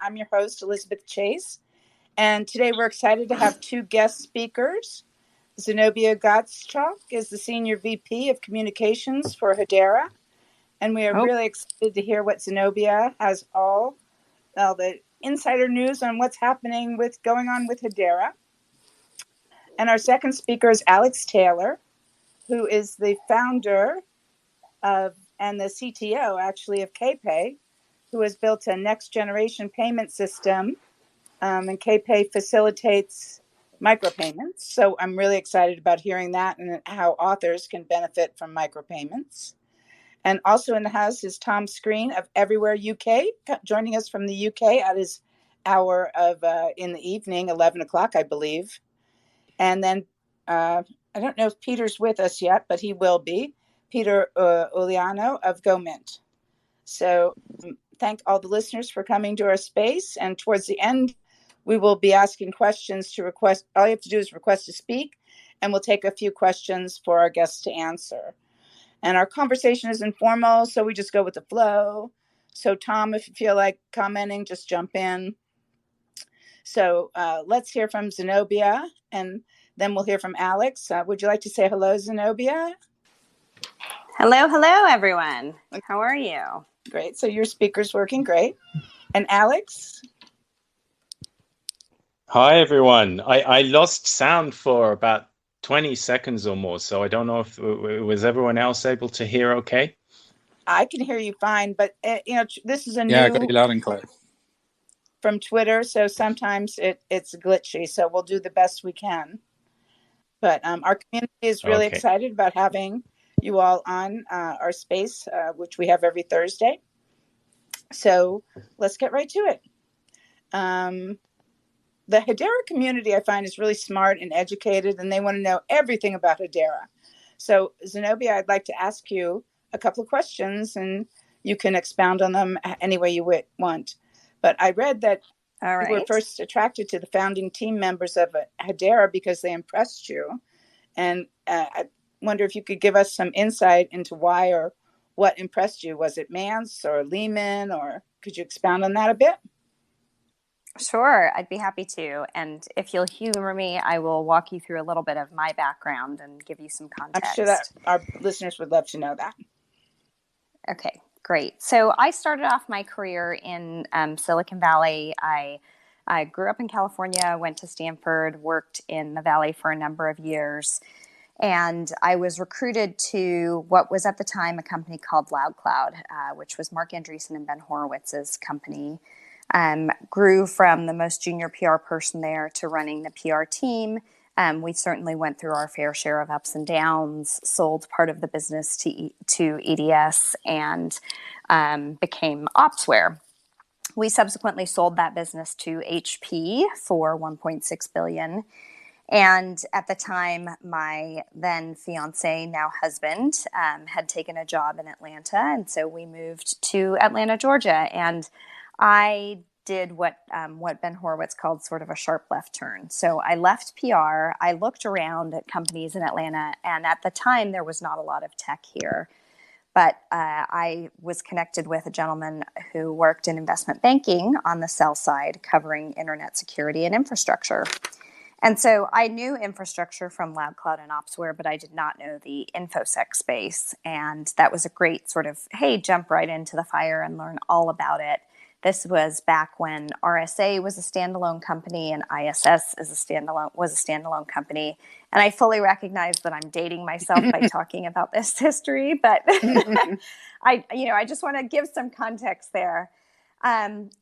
I'm your host, Elizabeth Chase. And today we're excited to have two guest speakers. Zenobia Godschalk is the Senior VP of Communications for Hedera. And we are really excited to hear what Zenobia has all the insider news on what's happening going on with Hedera. And our second speaker is Alex Taylor, who is the founder of and the CTO actually of KPay, who has built a next generation payment system. And KPay facilitates micropayments. So I'm really excited about hearing that and how authors can benefit from micropayments. And also in the house is Tom Screen of Everywhere UK, joining us from the UK at his hour of in the evening, 11 o'clock, I believe. And then I don't know if Peter's with us yet, but he will be. Peter Uliano of GoMint. So thank all the listeners for coming to our space. And towards the end, we will be asking questions to request. All you have to do is request to speak, and we'll take a few questions for our guests to answer. And our conversation is informal, so we just go with the flow. So Tom, if you feel like commenting, just jump in. So let's hear from Zenobia, and then we'll hear from Alex. Would you like to say hello, Zenobia? Hello, everyone. How are you? Great. So your speaker's working great. And Alex? Hi, everyone. I lost sound for about 20 seconds or more, so I don't know if was everyone else able to hear okay? I can hear you fine, but this is a I got you loud and clear. From Twitter, so sometimes it's glitchy, so we'll do the best we can. But our community is really excited about having you all on our space, which we have every Thursday. So let's get right to it. The Hedera community, I find, is really smart and educated, and they want to know everything about Hedera. So Zenobia, I'd like to ask you a couple of questions, and you can expound on them any way you want. But I read that you were first attracted to the founding team members of Hedera because they impressed you. And I wonder if you could give us some insight into why or what impressed you. Was it Mance or Leemon, or could you expound on that a bit? Sure, I'd be happy to. And if you'll humor me, I will walk you through a little bit of my background and give you some context. I'm sure that our listeners would love to know that. Okay, great. So I started off my career in Silicon Valley. I grew up in California, went to Stanford, worked in the Valley for a number of years. And I was recruited to what was at the time a company called LoudCloud, which was Mark Andreessen and Ben Horowitz's company. Grew from the most junior PR person there to running the PR team. We certainly went through our fair share of ups and downs, sold part of the business to EDS, and became Opsware. We subsequently sold that business to HP for $1.6 billion. And at the time, my then fiance, now husband, had taken a job in Atlanta. And so we moved to Atlanta, Georgia. And I did what Ben Horowitz called sort of a sharp left turn. So I left PR. I looked around at companies in Atlanta. And at the time, there was not a lot of tech here. But I was connected with a gentleman who worked in investment banking on the sell side, covering internet security and infrastructure. And so I knew infrastructure from LoudCloud and Opsware, but I did not know the InfoSec space. And that was a great sort of, hey, jump right into the fire and learn all about it. This was back when RSA was a standalone company and ISS was a standalone company. And I fully recognize that I'm dating myself by talking about this history, but I just want to give some context there. And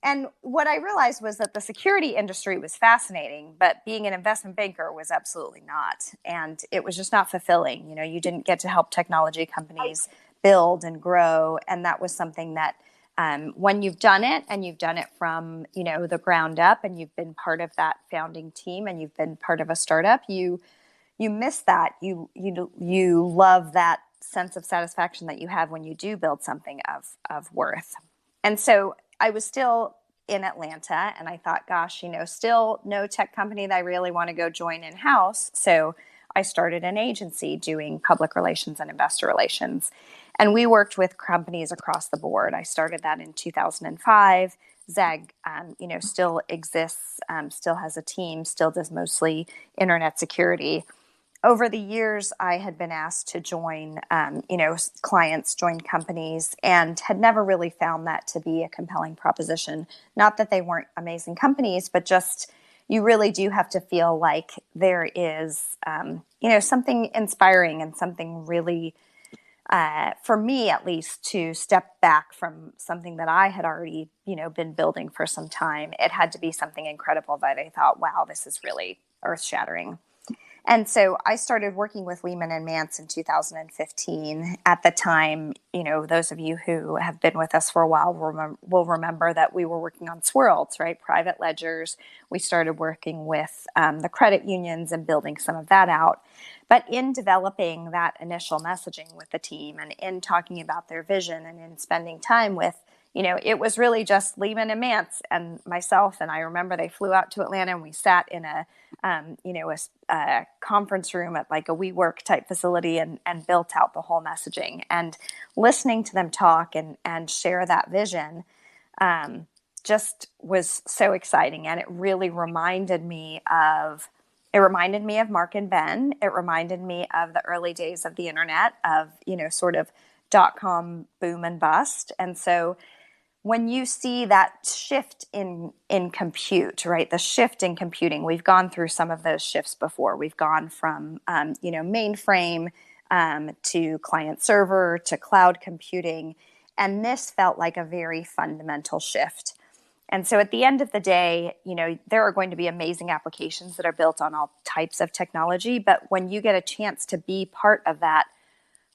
what I realized was that the security industry was fascinating, but being an investment banker was absolutely not. And it was just not fulfilling. You didn't get to help technology companies build and grow. And that was something that when you've done it and you've done it from, the ground up and you've been part of that founding team and you've been part of a startup, you miss that. You love that sense of satisfaction that you have when you do build something of worth. And so I was still in Atlanta and I thought, gosh, still no tech company that I really want to go join in-house. So I started an agency doing public relations and investor relations. And we worked with companies across the board. I started that in 2005. Zeg, still exists, still has a team, still does mostly internet security. Over the years, I had been asked to join, clients, join companies, and had never really found that to be a compelling proposition. Not that they weren't amazing companies, but just you really do have to feel like there is, something inspiring and something really, for me at least, to step back from something that I had already, been building for some time. It had to be something incredible that I thought, wow, this is really earth-shattering. And so I started working with Leemon and Mance in 2015. At the time, those of you who have been with us for a while will remember that we were working on swirls, right? Private ledgers. We started working with the credit unions and building some of that out. But in developing that initial messaging with the team and in talking about their vision and in spending time with, it was really just Leemon and Mance and myself. And I remember they flew out to Atlanta and we sat in a conference room at like a WeWork type facility and built out the whole messaging. And listening to them talk and share that vision just was so exciting. And it really reminded me of Mark and Ben. It reminded me of the early days of the internet, of, sort of .com boom and bust. And so when you see that shift in compute, right, the shift in computing, we've gone through some of those shifts before. We've gone from, mainframe to client server to cloud computing. And this felt like a very fundamental shift. And so at the end of the day, there are going to be amazing applications that are built on all types of technology. But when you get a chance to be part of that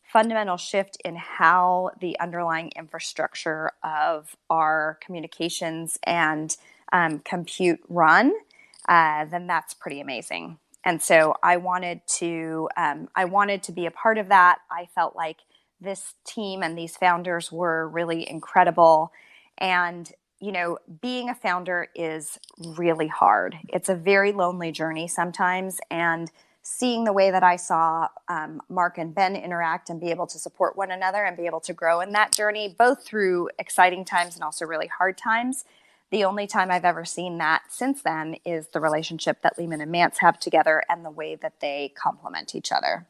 fundamental shift in how the underlying infrastructure of our communications and compute run, then that's pretty amazing. And so I wanted to be a part of that. I felt like this team and these founders were really incredible. And being a founder is really hard. It's a very lonely journey sometimes. And seeing the way that I saw Mark and Ben interact and be able to support one another and be able to grow in that journey, both through exciting times and also really hard times. The only time I've ever seen that since then is the relationship that Leemon and Mance have together and the way that they complement each other.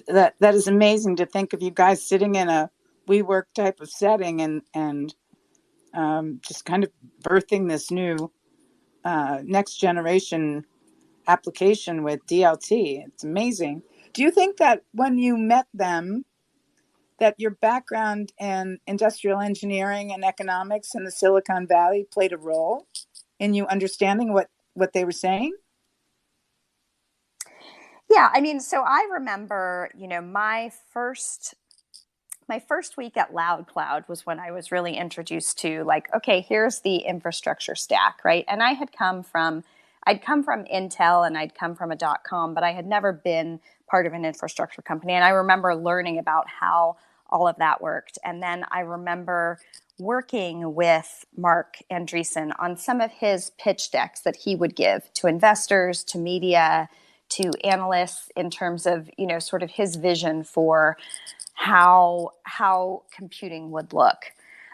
That is amazing to think of you guys sitting in a WeWork type of setting and just kind of birthing this new next generation application with DLT. It's amazing. Do you think that when you met them, that your background in industrial engineering and economics in the Silicon Valley played a role in you understanding what they were saying? Yeah, so I remember, my first week at Loud Cloud was when I was really introduced to like, okay, here's the infrastructure stack, right? And I'd come from Intel and I'd come from a .com, but I had never been part of an infrastructure company. And I remember learning about how all of that worked. And then I remember working with Mark Andreessen on some of his pitch decks that he would give to investors, to media, to analysts in terms of, sort of his vision for how computing would look.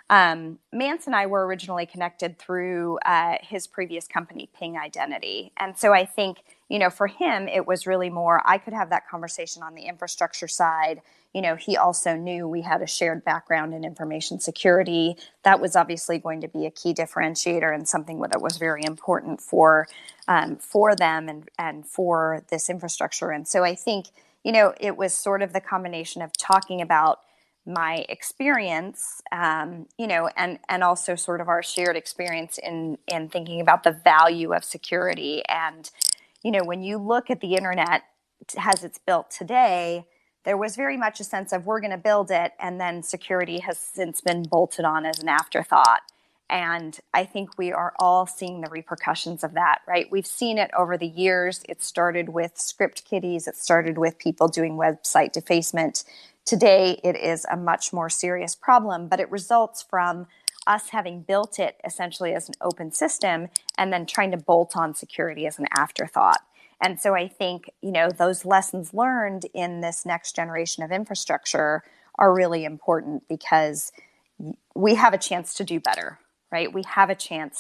Mance and I were originally connected through his previous company, Ping Identity. And so I think, for him, it was really more, I could have that conversation on the infrastructure side. He also knew we had a shared background in information security. That was obviously going to be a key differentiator and something that was very important for them and for this infrastructure. And so I think, it was sort of the combination of talking about my experience, and also sort of our shared experience in thinking about the value of security. And, when you look at the internet as it's built today, there was very much a sense of we're going to build it, and then security has since been bolted on as an afterthought. And I think we are all seeing the repercussions of that, right? We've seen it over the years. It started with script kiddies. It started with people doing website defacement. Today, it is a much more serious problem, but it results from us having built it essentially as an open system and then trying to bolt on security as an afterthought. And so I think, those lessons learned in this next generation of infrastructure are really important because we have a chance to do better, right? We have a chance